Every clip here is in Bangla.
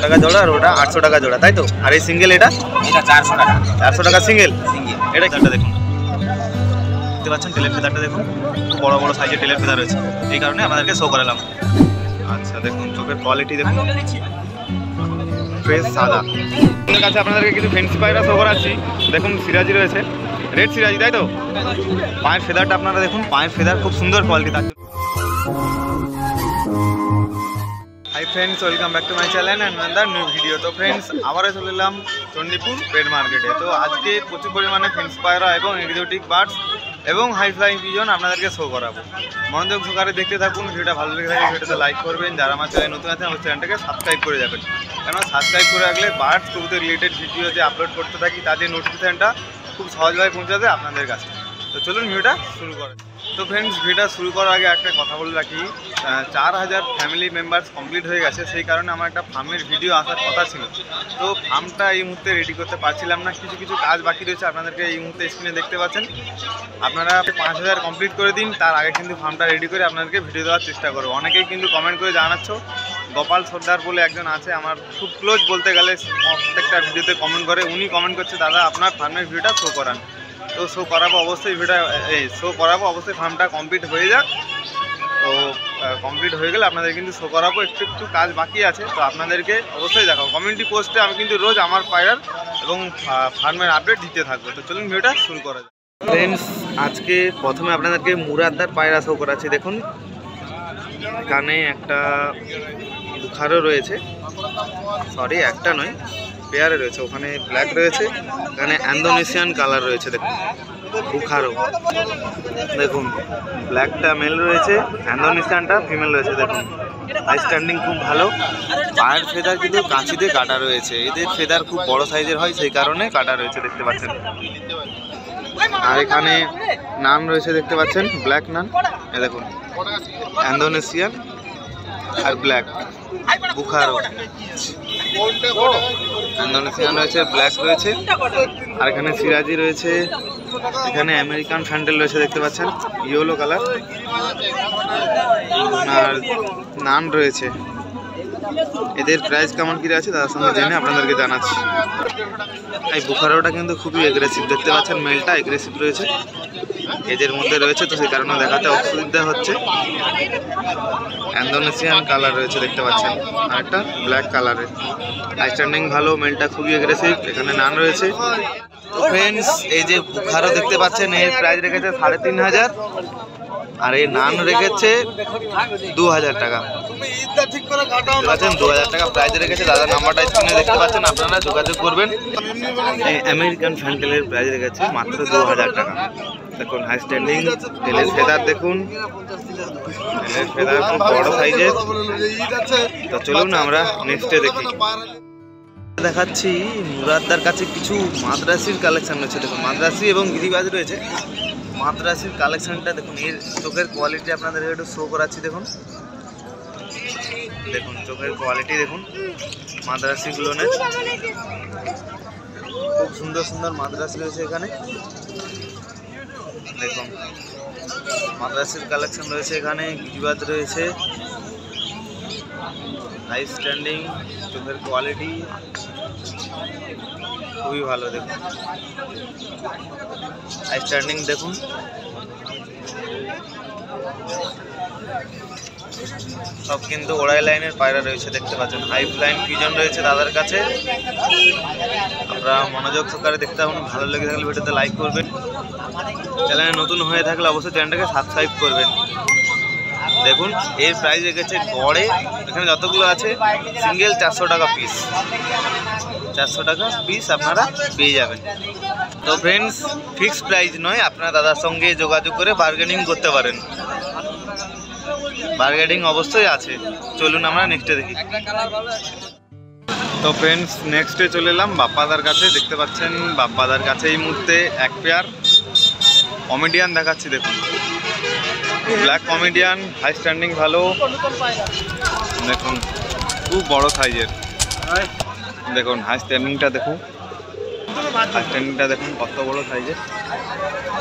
টাকা জোড়া আর ওটা 800 টাকা জোড়া, তাই তো? আর এই সিঙ্গেল এটা 400 টাকা। 400 টাকা সিঙ্গেল। এটা ফেদারটা দেখুন, দেখতে পাচ্ছেন টেলের ফেদারটা দেখুন, খুব বড় বড় সাইজের টেলের ফেদার রয়েছে, এই কারণে আপনাদেরকে শো করালাম। আচ্ছা দেখুন চোখের কোয়ালিটি দেখুন, ফ্রেশ সাদা। আপনাদের কাছে আপনাদেরকে কিছু ফেন্সি পায়রা শো করাচ্ছি। দেখুন সিরাজি রয়েছে, রেড সিরাজি, তাই তো? পায়ের ফেদারটা আপনারা দেখুন, পায়ের ফেদার খুব সুন্দর কোয়ালিটি। তার hi friends, welcome back to my channel and another new video. তো ফ্রেন্ডস আবারও চলে এলাম চণ্ডীপুর পেট মার্কেটে। তো আজকে প্রচুর পরিমাণে ফেন্সি পায়রা এবং এক্সোটিক বার্ডস এবং হাই ফ্লাইং পিজন আপনাদেরকে শো করাবো। মনোযোগ সহকারে দেখতে থাকুন। ভিডিওটা ভালো লেগে থাকে ভিডিওতে লাইক করবেন, যারা আমার চ্যানেল নতুন আছেন আমার চ্যানেলটাকে সাবস্ক্রাইব করে যাবেন, কেননা সাবস্ক্রাইব করে রাখলে বার্ডস কবুতর রিলেটেড ভিডিও যে আপলোড করতে থাকি তাদের নোটিফিকেশানটা খুব সহজভাবে পৌঁছাবে আপনাদের কাছে। তো চলুন ভিডিওটা শুরু করেন। তো ফ্রেন্ডস ভিডিওটা শুরু করার আগে একটা কথা বলে রাখি, 4000 ফ্যামিলি মেম্বার্স কমপ্লিট হয়ে গেছে, সেই কারণে আমার একটা ফার্মের ভিডিও আসার কথা ছিল। তো ফার্মটা এই মুহূর্তে রেডি করতে পারছিলাম না, কিছু কিছু কাজ বাকি রয়েছে, আপনাদেরকে এই মুহূর্তে স্ক্রিনে দেখতে পাচ্ছেন। আপনারা 5000 কমপ্লিট করে দিন, তার আগে কিন্তু ফার্মটা রেডি করে আপনাদেরকে ভিডিও দেওয়ার চেষ্টা করবো। অনেকেই কিন্তু কমেন্ট করে জানাচ্ছ, গোপাল সর্দার বলে একজন আছে আমার খুব ক্লোজ বলতে গেলে, প্রত্যেকটা ভিডিওতে কমেন্ট করে, উনি কমেন্ট করছে দাদা আপনার ফার্মের ভিডিওটা শো করান। তো শো করাবো অবশ্যই, শো করাবো অবশ্যই, ফার্মটা কমপ্লিট হয়ে যাক। তো কমপ্লিট হয়ে গেলে আপনাদের কিন্তু শো করাবো, একটু একটু কাজ বাকি আছে, তো আপনাদেরকে অবশ্যই দেখাবো। কমিউনিটি পোস্টে আমি কিন্তু রোজ আমার পায়রার এবং ফার্মের আপডেট দিতে থাকবো। তো চলুন ভিডিওটা শুরু করা যাক। ফ্রেন্ডস আজকে প্রথমে আপনাদেরকে মুরাদদার পায়রা শো করাচ্ছি। দেখুন এখানে একটা বুখারও রয়েছে, সরি একটা নয় পেয়ারে রয়েছে, ওখানে ব্ল্যাক রয়েছে, এখানে ইন্দোনেশিয়ান কালার রয়েছে। দেখুন বুখারো, দেখুন ব্ল্যাকটা মেল রয়েছে, ইন্দোনেশিয়ানটা ফিমেল রয়েছে। দেখুন হাই স্ট্যান্ডিং খুব ভালো, পায়ের ফেদার কিন্তু কাঁচিতে কাটা রয়েছে, এদের ফেদার খুব বড় সাইজের হয় সেই কারণে কাটা রয়েছে, দেখতে পাচ্ছেন। আর এখানে নান রয়েছে দেখতে পাচ্ছেন, ব্ল্যাক নান, দেখুন ইন্দোনেশিয়ান আর ব্ল্যাক বুখারো, ইন্দোনেশিয়ান রয়েছে, ব্ল্যাক রয়েছে, আর এখানে সিরাজি রয়েছে, এখানে আমেরিকান ফ্যান্ডেল রয়েছে দেখতে পাচ্ছেন, ইয়েলো কালার, আর নান রয়েছে। এদের প্রাইস কেমন কি আছে তার সঙ্গে জেনে আপনাদেরকে জানাচ্ছি। এই বুখারোটা কিন্তু খুবই এগ্রেসিভ, দেখতে পাচ্ছেন মেলটা এগ্রেসিভ রয়েছে, এদের মধ্যে রয়েছে, তো সেই কারণে দেখাতে অসুবিধা হচ্ছে। ইন্দোনেশিয়ান কালার রয়েছে দেখতে পাচ্ছেন, আর একটা ব্ল্যাক কালারের, আইস্ট্যান্ডিং ভালো, মেলটা খুবই এগ্রেসিভ, এখানে নান রয়েছে। তো ফ্রেন্ডস এই যে বুখারো দেখতে পাচ্ছেন, এর প্রাইস রেখেছে 3500, আর এই নান রেখেছে 2000 টাকা, পাচ্ছেন 2000 টাকা প্রাইস রেখেছে। দাদার নাম্বারটা স্ক্রিনে দেখতে পাচ্ছেন, আপনারা যোগাযোগ করবেন। এই আমেরিকান ফ্যান্টেলের প্রাইস রেখেছে মাত্র 2000 টাকা। দেখুন হাই স্ট্যান্ডিং, তেলের ফেদার দেখুন, তেলের ফেদার খুব বড় সাইজের। তো চলুন আমরা নেক্সটে দেখি। দেখাচ্ছি মুরাদদার কাছে কিছু মাদ্রাসির কালেকশন রয়েছে। দেখুন মাদ্রাসি এবং গিরিবাজ রয়েছে। মাদ্রাসির কালেকশনটা দেখুন, এর চোখের কোয়ালিটি আপনাদের একটু শো করাচ্ছি। দেখুন দেখুন চোখের কোয়ালিটি দেখুন, মাদ্রাসিগুলো খুব সুন্দর সুন্দর মাদ্রাসি রয়েছে এখানে। দেখুন মাদ্রাসির কালেকশন রয়েছে এখানে, গিরিবাজ রয়েছে, হাই স্ট্যান্ডিং, চোখের কোয়ালিটি খুবই ভালো। দেখুন হাই স্ট্যান্ডিং দেখুন, সব কিন্তু ওড়াই লাইনের পায়রা রয়েছে দেখতে পাচ্ছেন। হাই ফ্লাইং পিজন রয়েছে দাদার কাছে, আপনারা মনোযোগ সহকারে দেখতে পাবেন। ভালো লেগে থাকলে ভিডিওতে লাইক করবেন, চ্যানেলে নতুন হয়ে থাকলে অবশ্যই চ্যানেলটাকে সাবস্ক্রাইব করবেন। দেখুন এর প্রাইস রেখেছে গড়ে, এখানে যতগুলো আছে সিঙ্গেল 400 টাকা পিস, 400 টাকা পিস আপনারা পেয়ে যাবেন। তো ফ্রেন্ডস ফিক্সড প্রাইস নয়, আপনারা দাদার সঙ্গে যোগাযোগ করে বার্গেনিং করতে পারেন, বার্গেনিং অবশ্যই আছে। চলুন আমরা নেক্সটে দেখি। তো ফ্রেন্ডস নেক্সটে চলে এলাম বাপ্পাদার কাছে। দেখতে পাচ্ছেন বাপ্পাদার কাছে এই মুহূর্তে এক পেয়ার কমেডিয়ান দেখাচ্ছি। দেখুন ব্ল্যাক কমেডিয়ান, হাই স্ট্যান্ডিং ভালো, দেখুন খুব বড় সাইজের, দেখুন হাই স্ট্যান্ডিংটা দেখুন, হাই স্ট্যান্ডিংটা দেখুন কত বড় সাইজের।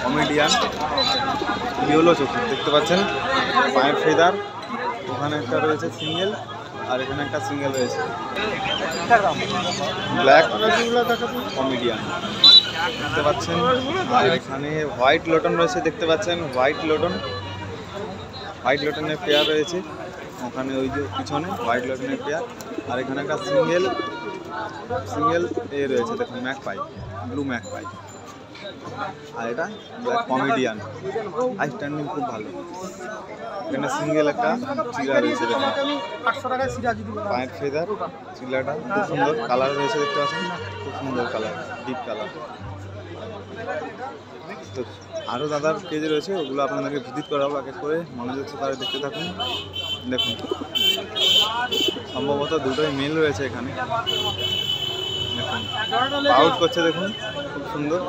কমেডিয়ান ইয়েলো চোখের দেখতে পাচ্ছেন, পায়ের ফেদার, ওখানে একটা রয়েছে সিঙ্গেল আর এখানে একটা সিঙ্গেল রয়েছে। ব্ল্যাক কমেডিয়ান দেখতে পাচ্ছেন, আর এখানে হোয়াইট লোটন রয়েছে দেখতে পাচ্ছেন, হোয়াইট লোটনের পেয়ার রয়েছে ওখানে, ওই যে পিছনে হোয়াইট লোটনের পেয়ার। আর এখানে একটা সিঙ্গেল এ রয়েছে দেখুন, ম্যাকপাই, ব্লু ম্যাকপাই। আর এটা ব্ল্যাক কমেডিয়ান, হাই স্ট্যান্ডিং খুব ভালো। এখানে সিঙ্গেল একটা চিলা রয়েছে দেখুন, পায়ের ফেদার, চিলাটা খুব সুন্দর, কালার রয়েছে দেখতে পাচ্ছেন, খুব সুন্দর কালার, ডিপ কালার। তো আরও দাদার পেজ রয়েছে, ওগুলো আপনাদেরকে ভিজিট করাবো এক এক করে, মনোযোগ সহকারে দেখতে থাকুন। দেখুন সম্ভবত দুটোই মেল রয়েছে এখানে, দেখুন আউট করছে দেখুন, খুব সুন্দর,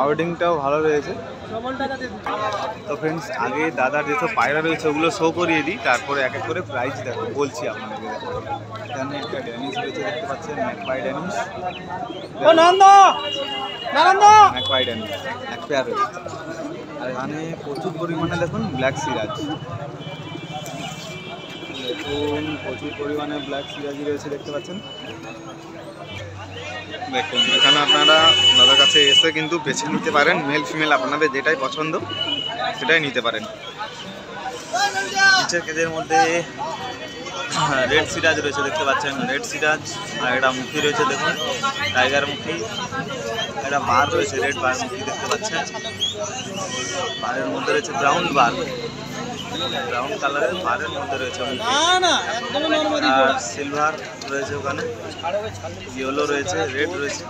আউটিংটাও ভালো রয়েছে। তো ফ্রেন্ডস আগে দাদার যেসব পায়রা রয়েছে ওগুলো শো করিয়ে দিই, তারপরে এক এক করে প্রাইস দেখো বলছি আপনাদেরকে। এখানে একটা ড্যানিশ রয়েছে দেখতে পাচ্ছেন, ম্যাকপাই ড্যানিশ, ম্যাকপাই ড্যানিশ এক পেয়ার রয়েছে। আর এখানে প্রচুর পরিমাণে দেখুন ব্ল্যাক সিরাজ, দেখুন প্রচুর পরিমাণে ব্ল্যাক সিরাজি রয়েছে দেখতে পাচ্ছেন। দেখুন এখানে আপনারা দাদার কাছে এসে কিন্তু বেছে নিতে পারেন, মেল ফিমেল আপনাদের যেটাই পছন্দ সেটাই নিতে পারেন। নিচের কেজের মধ্যে রেড সিরাজ রয়েছে দেখতে পাচ্ছেন, রেড সিরাজ। আর এটা মুখী রয়েছে দেখুন, টাইগার মুখী। এটা বার রয়েছে, রেড বার মুখী দেখতে পাচ্ছেন। বারের মধ্যে রয়েছে ব্রাউন বার, ব্রাউন কালারের বারের মধ্যে রয়েছে, আর সিলভার রয়েছে ওখানে, ইয়েলো রয়েছে, রেড রয়েছে।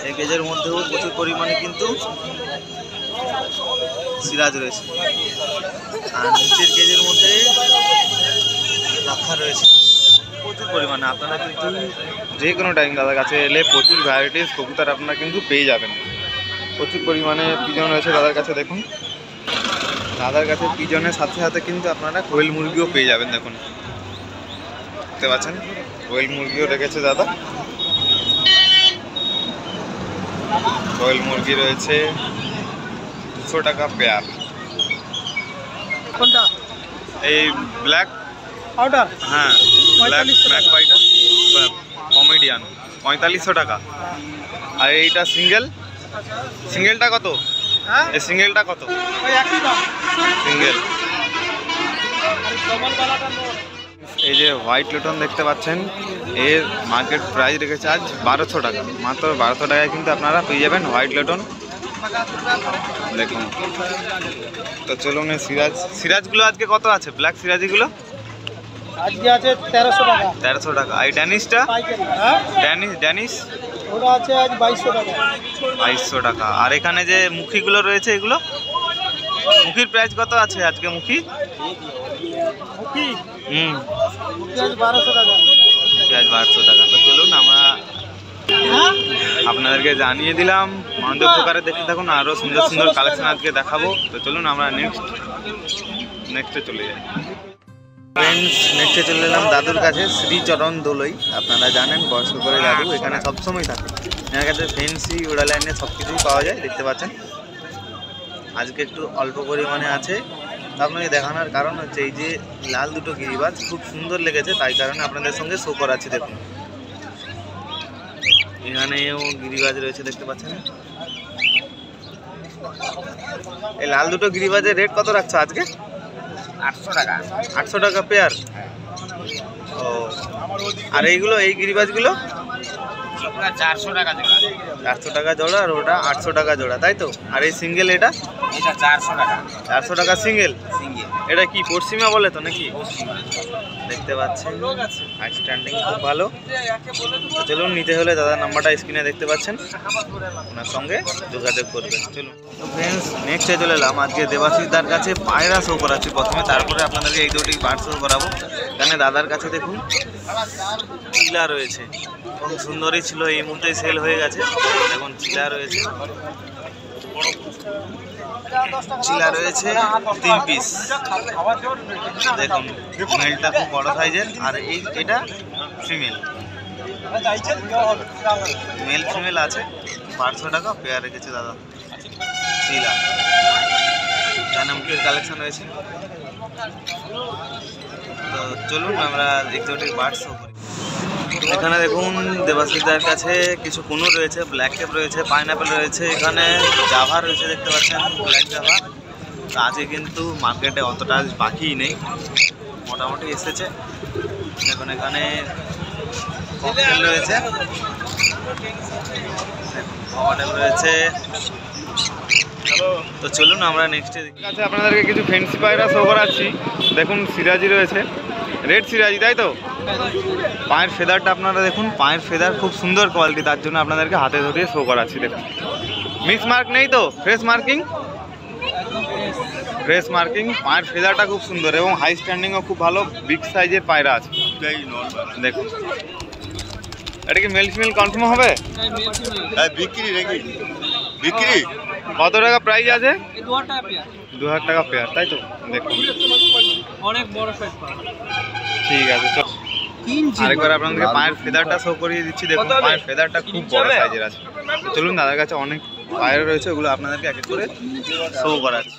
এই কেজের মধ্যেও প্রচুর পরিমাণে কিন্তু সিরাজ রয়েছে। আর নিচের কেজের মধ্যে লাক্ষা রয়েছে প্রচুর পরিমাণে। আপনারা কিন্তু যে কোনো টাইম দাদার কাছে এলে প্রচুর ভ্যারাইটিস কবুতর আপনারা কিন্তু পেয়ে যাবেন। প্রচুর পরিমাণে পিজন রয়েছে দাদার কাছে। দেখুন দাদার কাছে পিজনের সাথে সাথে কিন্তু আপনারা কোয়েল মুরগিও পেয়ে যাবেন। দেখুন দেখতে পাচ্ছেন কোয়েল মুরগিও রেখেছে দাদা, কোয়েল মুরগি রয়েছে 200 টাকা পেয়ার। কোনটা? এই ব্ল্যাক পাউডার, হ্যাঁ ব্ল্যাক ম্যাকপাইটা কমেডিয়ান 4500 টাকা। আর এইটা সিঙ্গেলটা কত? হ্যাঁ এই সিঙ্গেলটা কত? ওই একই দাম সিঙ্গেল। Double বালাটা note. এই যে হোয়াইট লোটন দেখতে পাচ্ছেন, এর মার্কেট প্রাইস রেখেছে আজ 1200 টাকা। মাত্র 1200 টাকায় কিন্তু আপনারা পেয়ে যাবেন হোয়াইট লোটন। দেখুন তো চলুন সিরাজগুলো আজকে কত আছে? ব্ল্যাক সিরাজিগুলো আজকে আছে 1300 টাকা। 1300 টাকা। আর ড্যানিশটা? পাইকারি। হ্যাঁ ড্যানিশ ওটা আছে আজ 2200 টাকা। 2200 টাকা। আর এখানে যে মুখিগুলো রয়েছে এগুলো, মুখির প্রাইস কত আছে আজকে? মুখি মুখি মুখি আজ 1200 টাকা। প্রাইস 1200 টাকা। তো চলুন আমরা আপনাদেরকে জানিয়ে দিলাম, মনোযোগ সহকারে দেখতে থাকুন, আরও সুন্দর সুন্দর কালেকশন আজকে দেখাবো। তো চলুন আমরা নেক্সটে চলে যাই। ফ্রেন্ডস নেক্সটে চলে এলাম দাদুর কাছে, শ্রীচরণ দোলই। আপনারা জানেন বয়স্ক করে দাদু এখানে সবসময় থাকে। এনার কাছে ফেন্সি উড়ালাইনে সব কিছুই পাওয়া যায় দেখতে পাচ্ছেন। আজকে একটু অল্প পরিমাণে আছে। আপনাকে দেখানোর কারণ হচ্ছে এই যে লাল দুটো গিরিবাজ খুব সুন্দর লেগেছে, তাই কারণে আপনাদের সঙ্গে শো করাচ্ছি। দেখুন এখানেও গিরিবাজ রয়েছে দেখতে পাচ্ছেন। এই লাল দুটো গিরিবাজের রেট কত রাখছো আজকে? 800 টাকা। 800 টাকা পেয়ার। ও আর এইগুলো, এই গিরিবাজগুলো 400 টাকা জোড়া। 400 টাকা জোড়া, আর ওটা 800 টাকা জোড়া, তাই তো? আর এই সিঙ্গেল এটা 400 টাকা। 400 টাকা সিঙ্গেল। সিঙ্গেল এটা কি পশ্চিমা বলে তো নাকি? দেখতে পাচ্ছেন হাই স্ট্যান্ডিং খুব ভালো। চলুন নিতে হলে দাদার নাম্বারটা স্ক্রিনে দেখতে পাচ্ছেন, ওনার সঙ্গে যোগাযোগ করবেন। চলুন তো ফ্রেন্ডস নেক্সটে চলে এলাম আজকে দেবাশিসদার কাছে পায়রা শো করাচ্ছি প্রথমে, তারপরে আপনাদেরকে এই দুটি বার্ড শো করাবো। এখানে দাদার কাছে দেখুন চিলা রয়েছে, খুব সুন্দরই ছিল, এই মুহূর্তে সেল হয়ে গেছে। দেখুন চিলা রয়েছে, চিলা রয়েছে 3 পিস। দেখুন মেলটা খুব বড় সাইজের, আর এটা ফিমেল। মেল ফিমেল আছে, 1200 টাকা পেয়ার রেখেছে দাদা। শিলা জানামটির কালেকশন রয়েছে। তো চলুন আমরা এক্সোটিক বার্ডস করি। এখানে দেখুন দেবাশিসদার কাছে কিছু কুনুর রয়েছে, ব্ল্যাক টেপ রয়েছে, পাইনঅ্যাপেল রয়েছে, এখানে জাভা রয়েছে দেখতে পাচ্ছেন, ব্ল্যাক জাভা। তো আজকে কিন্তু মার্কেটে অতটা বাকিই নেই, মোটামুটি এসেছে। দেখুন এখানে ককটেল রয়েছে, মডেল রয়েছে। তো চলুন আমরা নেক্সটে কাছে আপনাদেরকে কিছু ফেন্সি পায়রা শো করাচ্ছি। দেখুন সিরাজি রয়েছে, রেড সিরাজি, তাই তো? পায়ের ফেদারটা আপনারা দেখুন, পায়ের ফেদার খুব সুন্দর কোয়ালিটি, তার জন্য আপনাদেরকে হাতে ধরিয়ে শো করাচ্ছি। দেখুন মিক্স মার্ক নেই তো, ফ্রেশ মার্কিং, ফ্রেশ মার্কিং। পায়ের ফেদারটা খুব সুন্দর এবং হাই স্ট্যান্ডিংও খুব ভালো, বিগ সাইজের পায়রা আছে। দেখুন এটা কি মেল ফিমেল কনফার্ম হবে? বিক্রি নাকি? বিক্রি কত টাকা প্রাইস আছে? 2000 টাকা পেয়ার। 2000 টাকা পেয়ার, তাই তো? দেখুন অনেক বড় সাইজ পাবে। ঠিক আছে, চল আরেকবার আপনাদেরকে পায়ের ফেদারটা শো করিয়ে দিচ্ছি। দেখুন পায়ের ফেদারটা খুব বড় সাইজের আছে। চলুন দাদার কাছে অনেক পায়রা রয়েছে, ওগুলো আপনাদেরকে এক এক করে শো করাচ্ছি।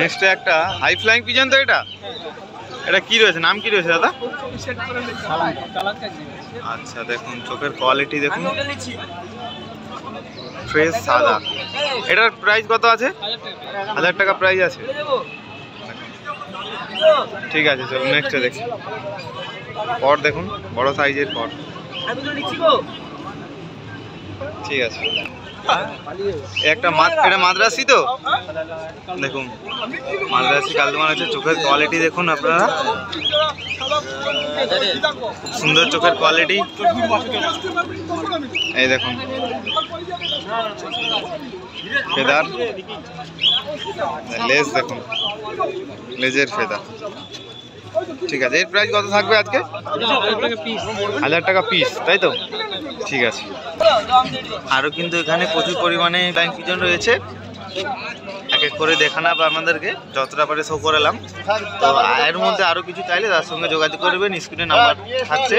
নেক্সটে একটা হাই ফ্লাইং পিজন। তো এটা কি রয়েছে, নাম কি রয়েছে দাদা? আচ্ছা দেখুন চোখের কোয়ালিটি দেখুন, ফ্রেশ সাদা। এটার প্রাইস কত আছে? 1000 টাকা প্রাইস আছে। ঠিক আছে, চলুন নেক্সটে দেখি। পর দেখুন বড় সাইজের পর। ঠিক আছে, একটা এটা মাদ্রাসি তো? দেখুন মাদ্রাসি কালদমান আছে। চোখের কোয়ালিটি দেখুন আপনারা, খুব সুন্দর চোখের কোয়ালিটি। এই দেখুন ফেদার, লেজ দেখুন, লেজের ফেদার। ঠিক আছে, এর প্রাইস কত থাকবে আজকে? 1000 টাকা পিস, তাই তো? ঠিক আছে। আরও কিন্তু এখানে প্রচুর পরিমাণে ফ্লাইং পিজন রয়েছে, এক এক করে দেখানো আপনাদেরকে, যতটা পারে শো করালাম। তো এর মধ্যে আরও কিছু চাইলে তার সঙ্গে যোগাযোগ করবেন, স্ক্রিনে নাম্বার থাকছে।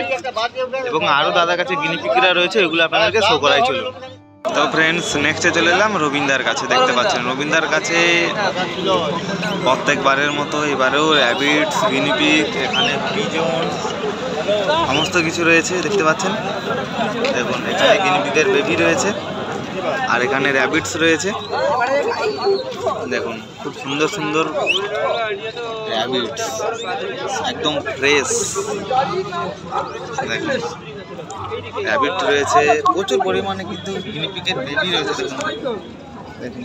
এবং আরও দাদার কাছে গিনিপিকরা রয়েছে, এগুলো আপনাদেরকে শো করাই চলুন। তো ফ্রেন্ডস নেক্সটে চলে এলাম রবীন্দার কাছে। দেখতে পাচ্ছেন রবীন্দার কাছে প্রত্যেকবারের মতো এবারেও র্যাবিটস, গিনিপিগ, এখানে পিজন সমস্ত কিছু রয়েছে দেখতে পাচ্ছেন। দেখুন এখানে গিনিপিগের বেবি রয়েছে, আর এখানে র্যাবিটস রয়েছে। দেখুন খুব সুন্দর সুন্দর র্যাবিটস, একদম ফ্রেশ। দেখুন র্যাবিট রয়েছে প্রচুর পরিমাণে, কিন্তু গিনিপিগের বেবি রয়েছে। দেখুন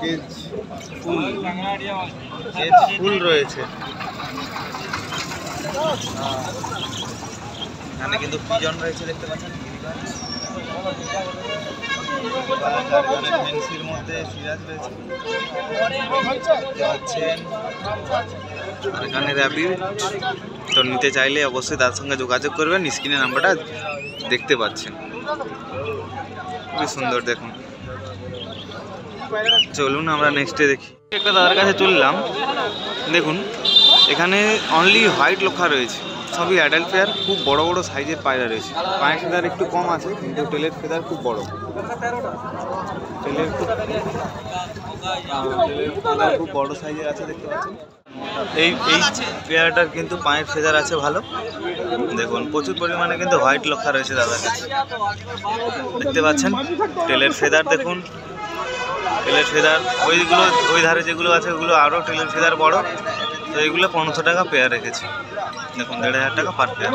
কেজ ফুল রয়েছে। এখানে কিন্তু পিজন রয়েছে দেখতে পাচ্ছেন, ফেন্সির মধ্যে সিরাজ রয়েছে আর এখানে র্যাবিট। তো নিতে চাইলে অবশ্যই তার সঙ্গে যোগাযোগ করবেন, স্ক্রিনে নাম্বারটা দেখতে পাচ্ছেন। খুবই সুন্দর দেখুন। চলুন আমরা নেক্সটে দেখি। একটা দাদার কাছে চললাম, দেখুন এখানে অনলি হোয়াইট লক্ষা রয়েছে, সবই অ্যাডাল্ট পেয়ার। খুব বড় বড় সাইজের পায়রা রয়েছে। পায়ের ফেদার একটু কম আছে, কিন্তু টেলের ফেদার খুব বড়। টেলের ফেদার খুব বড় সাইজের আছে দেখতে পাচ্ছেন। এই পেয়ারটার কিন্তু পায়ের ফেদার আছে ভালো। দেখুন প্রচুর পরিমাণে কিন্তু হোয়াইট লক্ষা রয়েছে দাদার কাছে দেখতে পাচ্ছেন। টেলের ফেদার দেখুন, টেলের ফেদার ওই ধারে যেগুলো আছে ওগুলো আরও টেলের ফেদার বড়। তো এইগুলো 1500 টাকা পেয়ার রেখেছে। দেখুন 1500 টাকা পার পেয়ার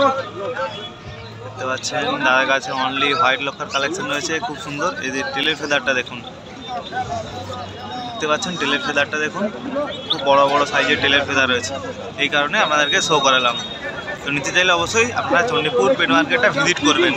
দেখতে পাচ্ছেন। দাদার কাছে অনলি হোয়াইট লক্ষার কালেকশন রয়েছে, খুব সুন্দর। এই যে টেলের ফেদারটা দেখুন, দেখতে পাচ্ছেন টেলের ফেদারটা দেখুন, খুব বড় বড় সাইজের টেলের ফেদার রয়েছে। এই কারণে আপনাদেরকে শো করালাম। তো নিতে চাইলে অবশ্যই আপনারা চণ্ডীপুর পেট মার্কেটটা ভিজিট করবেন।